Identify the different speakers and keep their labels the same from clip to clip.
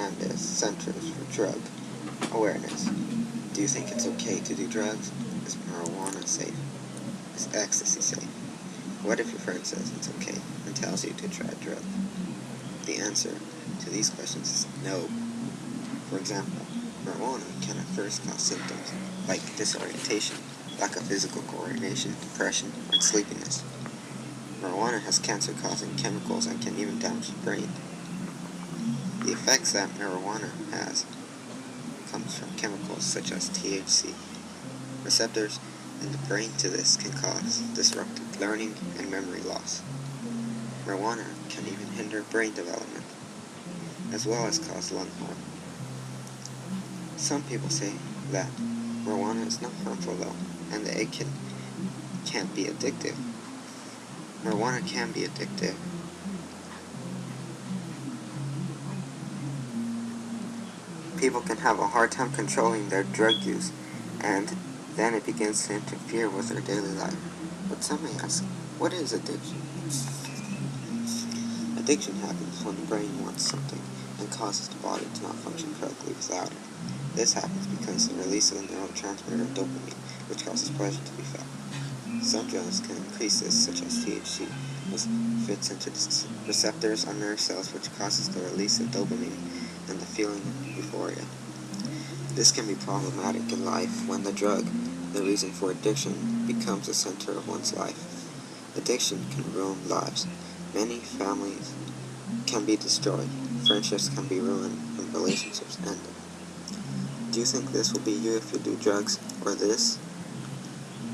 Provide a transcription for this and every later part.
Speaker 1: and is Centers for Drug Awareness. Do you think it's okay to do drugs? Is marijuana safe? Is ecstasy safe? What if your friend says it's okay and tells you to try a drug? The answer to these questions is no. For example, marijuana can at first cause symptoms like disorientation, lack of physical coordination, depression, and sleepiness. Marijuana has cancer-causing chemicals and can even damage the brain. The effects that marijuana has comes from chemicals such as THC. Receptors in the brain to this can cause disrupted learning and memory loss. Marijuana can even hinder brain development, as well as cause lung harm. Some people say that marijuana is not harmful though, and that it can't be addictive. Marijuana can be addictive. People can have a hard time controlling their drug use, and then it begins to interfere with their daily life. But some may ask, what is addiction? Addiction happens when the brain wants something and causes the body to not function correctly without it. This happens because the release of the neurotransmitter dopamine, which causes pleasure to be felt. Some drugs can increase this, such as THC, which fits into the receptors on nerve cells, which causes the release of dopamine and the feeling of euphoria. This can be problematic in life when the drug, the reason for addiction, becomes the center of one's life. Addiction can ruin lives. Many families can be destroyed, friendships can be ruined, and relationships ended. Do you think this will be you if you do drugs, or this?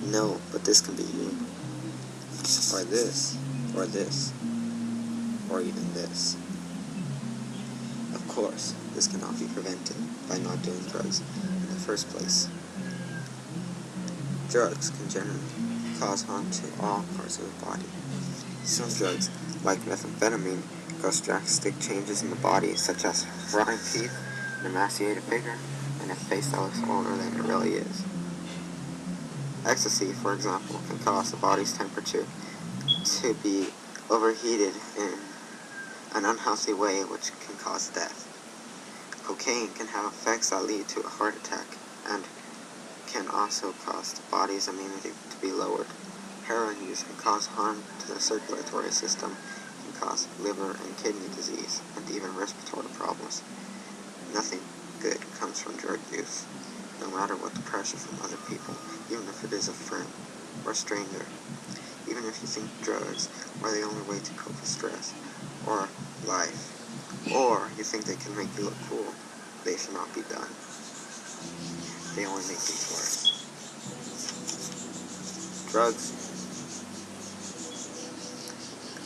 Speaker 1: No, but this can be you. Or this, or this, or even this. Of course, this cannot be prevented by not doing drugs in the first place. Drugs can generally cause harm to all parts of the body. Some drugs, like methamphetamine, cause drastic changes in the body, such as rotting teeth, an emaciated figure, and a face that looks older than it really is. Ecstasy, for example, can cause the body's temperature to be overheated in an unhealthy way, which can cause death. Cocaine can have effects that lead to a heart attack and can also cause the body's immunity to be lowered. Heroin use can cause harm to the circulatory system, can cause liver and kidney disease, and even respiratory problems. Nothing good comes from drug use, no matter what the pressure from other people, even if it is a friend or a stranger. Even if you think drugs are the only way to cope with stress or life, or you think they can make you look cool, they should not be done. They only make things worse. Drugs.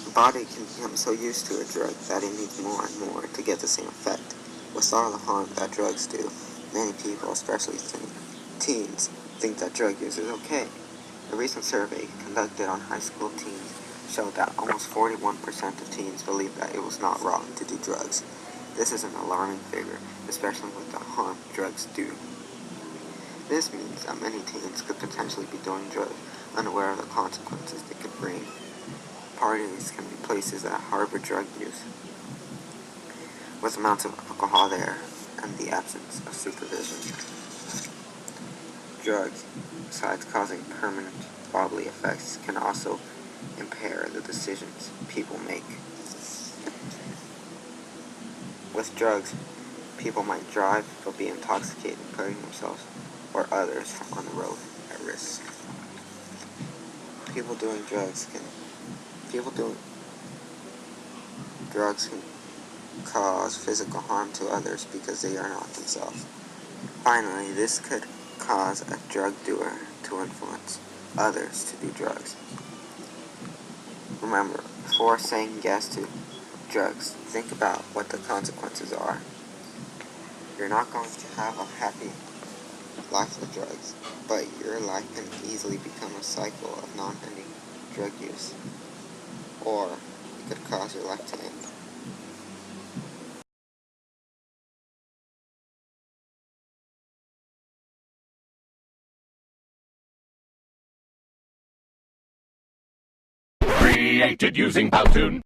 Speaker 1: The body can become so used to a drug that it needs more and more to get the same effect. With all the harm that drugs do, many people, especially teens, think that drug use is okay. A recent survey conducted on high school teens showed that almost 41% of teens believe that it was not wrong to do drugs. This is an alarming figure, especially with the harm drugs do. This means that many teens could potentially be doing drugs, unaware of the consequences they could bring. Parties can be places that harbor drug use, with amounts of alcohol there and the absence of supervision. Drugs, besides causing permanent bodily effects, can also impair the decisions people make. With drugs, people might drive but be intoxicated, putting themselves or others on the road at risk. People doing drugs can cause physical harm to others because they are not themselves. Finally, this could cause a drug doer to influence others to do drugs. Remember, before saying yes to drugs, think about what the consequences are. You're not going to have a happy life with drugs, but your life can easily become a cycle of non-ending drug use, or it could cause your life to end.
Speaker 2: Created using Powtoon.